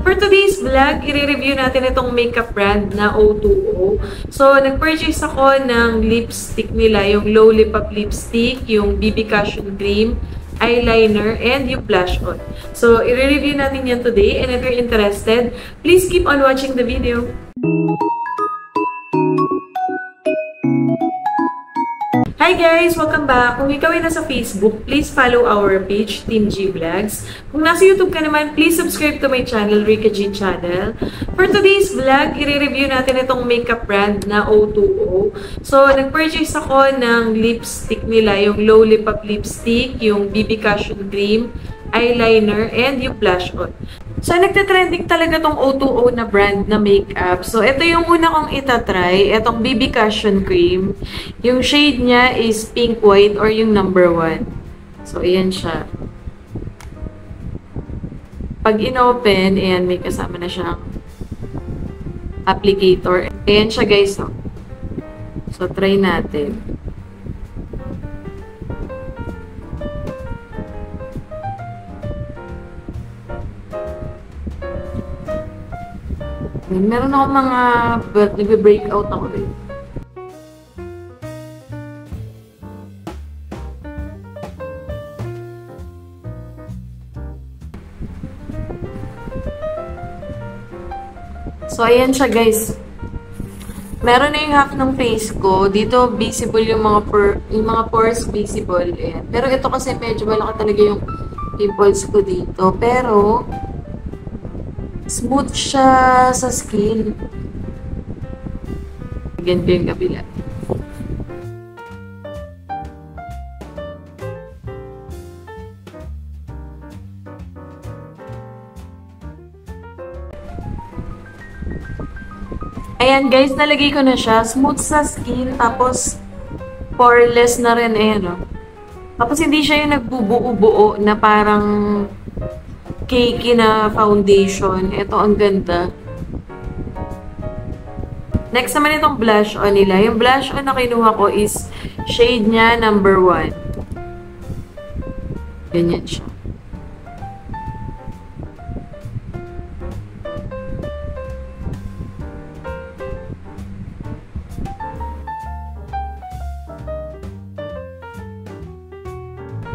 For today's vlog, i-review natin itong makeup brand na O2O. So, nag-purchase ako ng lipstick nila, yung Low Lip Up Lipstick, yung BB Cushion Cream, eyeliner, and yung blush on. So, i-review natin yan today. And if you're interested, please keep on watching the video. Hi guys! Welcome back! Kung ikaw ay nasa Facebook, please follow our page, Team G Vlogs. Kung nasa YouTube ka naman, please subscribe to my channel, Rika G Channel. For today's vlog, i-review natin itong makeup brand na O2O. So, nag-purchase ako ng lipstick nila, yung Low Lip Up Lipstick, yung BB Cushion Cream, eyeliner, and yung blush on. So, nagtatrending talaga tong O2O na brand na makeup. So, ito yung una kong itatry. Itong BB Cushion Cream. Yung shade niya is pink white or yung number 1. So, ayan siya. Pag in-open, ayan, may kasama na siyang applicator. Ayan siya, guys. So, try natin. Meron ako mga nagbe-breakout ako rin. So, ayan siya guys. Meron na yung half ng face ko. Dito, visible yung mga pores visible. Ayan. Pero ito kasi medyo malaki talaga yung pimples ko dito. Pero, smooth siya sa skin. Ganito yung kabila. Ayan guys, nalagay ko na siya. Smooth sa skin, tapos poreless na rin. Ayan, no? Tapos hindi siya yung nagbubuo-buo na parang cakey na foundation. Ito, ang ganda. Next naman itong blush on nila. Yung blush on na kinuha ko is shade niya number 1. Ganyan siya.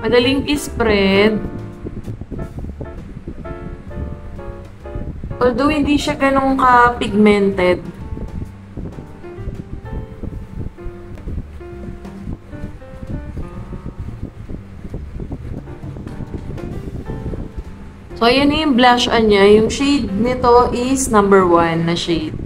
Madaling i-spread. Although hindi siya ganun ka-pigmented. So, ayan na yung blush on niya. Yung shade nito is number 1 na shade.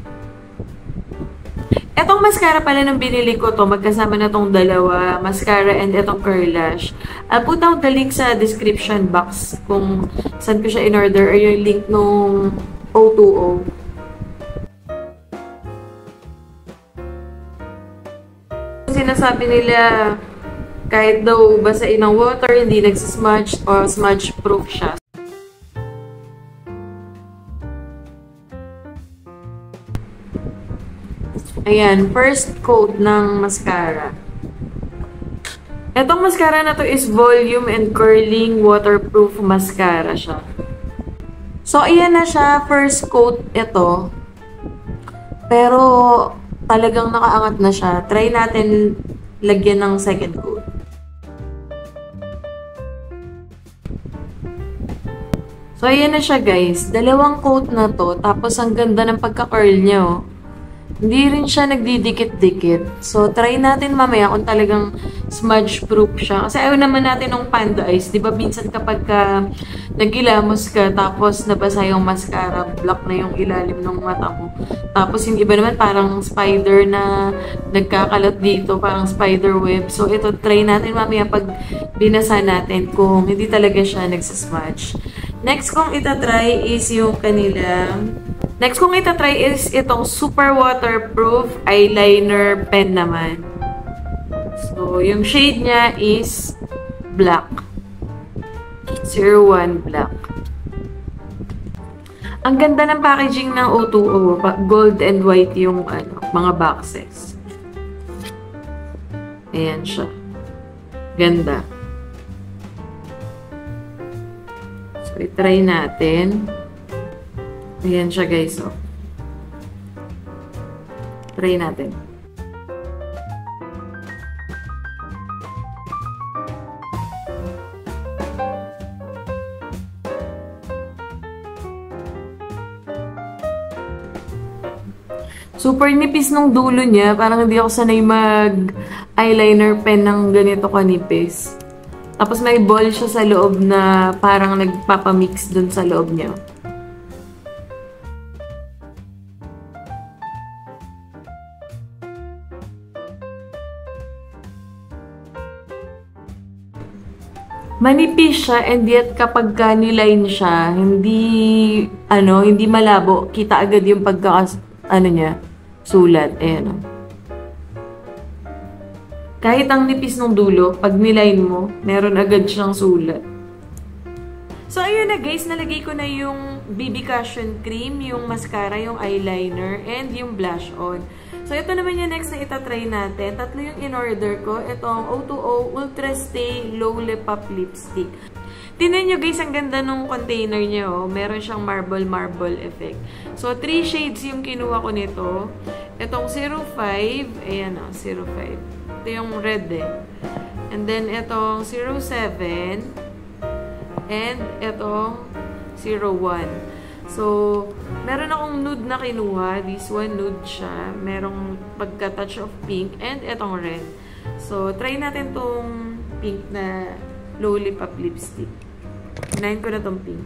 Etong mascara pala nung binili ko to, magkasama na tong dalawa, mascara and etong curl lash. I'll put out the link sa description box kung saan ko siya in-order or yung link nung O2O. Sinasabi nila kahit daw basain ng water, hindi nagsismudge or smudge proof siya. Ayan, first coat ng mascara. Itong mascara na to is volume and curling waterproof mascara siya. So, ayan na siya. First coat ito. Pero, talagang nakaangat na siya. Try natin lagyan ng second coat. So, ayan na siya guys. Dalawang coat na to. Tapos, ang ganda ng pagka-curl niya, oh. Hindi rin siya nagdidikit-dikit. So, try natin mamaya kung talagang smudge-proof siya. Kasi ayaw naman natin ng panda eyes. Diba, minsan kapag nagilamos ka, tapos nabasa yung mascara, black na yung ilalim ng mata mo. Tapos yung iba naman parang spider na nagkakalat dito, parang spider web. So, ito, try natin mamaya pag binasa natin kung hindi talaga siya nagsasmudge. Next kong itatry is yung kanilang Next kong itatry is itong super waterproof eyeliner pen naman. So, yung shade niya is black. 01 black. Ang ganda ng packaging ng O2O. Gold and white yung mga boxes. Ayan siya. Ganda. So, itry natin. Ayan siya guys, oh. Try natin. Super nipis nung dulo niya. Parang hindi ako sanay mag-eyeliner pen ng ganito kanipis. Tapos may ball siya sa loob na parang nagpapamix dun sa loob niya. Manipis siya and yet kapag niline siya, hindi malabo. Kita agad yung niya, sulat. Ayan, oh. Kahit ang nipis ng dulo, pag niline mo, meron agad siyang sulat. So, ayun na guys, nalagay ko na yung BB Cushion Cream, yung mascara, yung eyeliner, and yung blush on. So, ito naman yung next na itatry natin. Tatlo yung in-order ko. Itong O2O Ultra Stay Low Lip Up Lipstick. Tingnan nyo guys, ang ganda nung container niya, oh. Meron siyang marble effect. So, 3 shades yung kinuha ko nito. Itong 05, ayan o, 05. Ito yung red eh. And then, itong 07. And itong 01. So, meron akong nude na kinuha. This one, nude siya. Merong pagka-touch of pink. And itong red. So, try natin tong pink na low lip up lipstick. Hinahin ko na tong pink.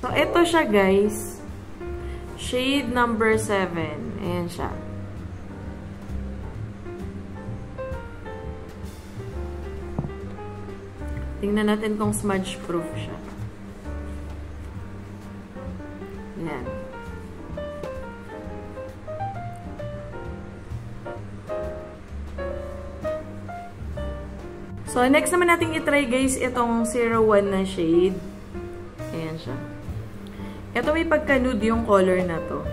So, ito siya guys. Shade number 7. Ayan siya. Tingnan natin kung smudge proof siya. Ayan. So, next naman natin itry guys itong 01 na shade. Ayan siya. Ito may pagka-nude yung color na to.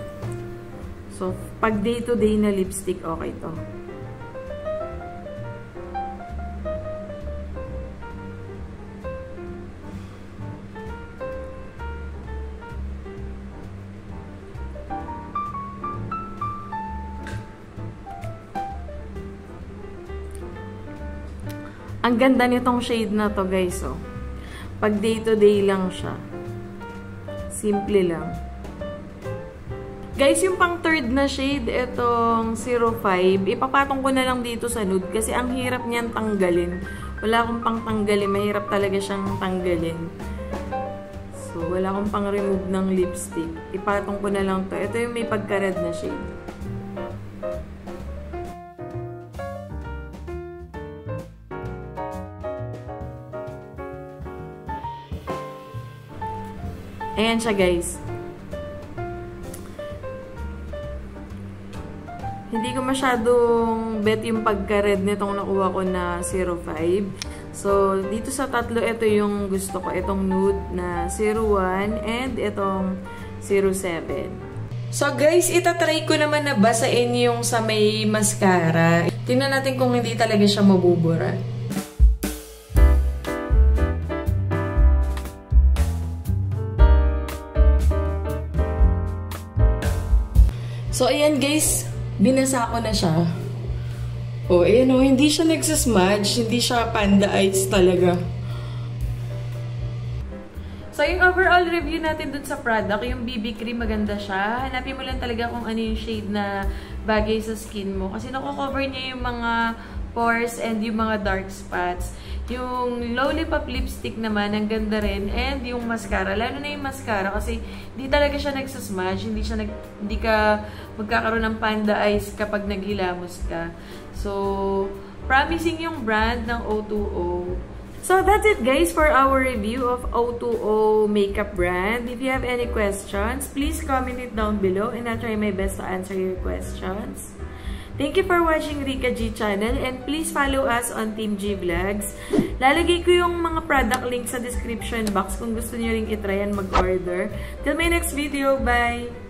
So, pag day-to-day na lipstick, okay to. Ang ganda nitong shade na to, guys, oh. Pag day-to-day lang siya. Simple lang. Guys, yung pang third na shade, itong 05, ipapatong ko na lang dito sa nude kasi ang hirap niyan tanggalin. Wala akong pang tanggalin. Mahirap talaga siyang tanggalin. So, wala akong pang remove ng lipstick. Ipatong ko na lang to. Ito yung may pagka-red na shade. Ayan siya, guys. Hindi ko masyadong bet yung pagka-red nitong nakuha ko na 05. So, dito sa tatlo, ito yung gusto ko. Itong nude na 01 and itong 07. So, guys, itatry ko naman na basain yung sa may mascara. Tingnan natin kung hindi talaga siya mabubura. So, ayan guys, binasa ko na siya. O, ayan o, hindi siya nagsasmudge, hindi siya panda eyes talaga. So, yung overall review natin dun sa product, yung BB cream, maganda siya. Hanapin mo lang talaga kung ano yung shade na bagay sa skin mo. Kasi nakocover niya yung mga pores and yung mga dark spots. Yung low lip up lipstick naman, ang ganda rin. And yung mascara, lalo na yung mascara kasi hindi talaga siya nagsasmudge, hindi ka magkakaroon ng panda eyes kapag naghilamos ka. So, promising yung brand ng O2O. So, that's it guys for our review of O2O makeup brand. If you have any questions, please comment it down below and I'll try my best to answer your questions. Thank you for watching Rika G channel and please follow us on Team G Vlogs. Lalagay ko yung mga product link sa description box kung gusto niyo ring itry and mag-order. Till my next video, bye!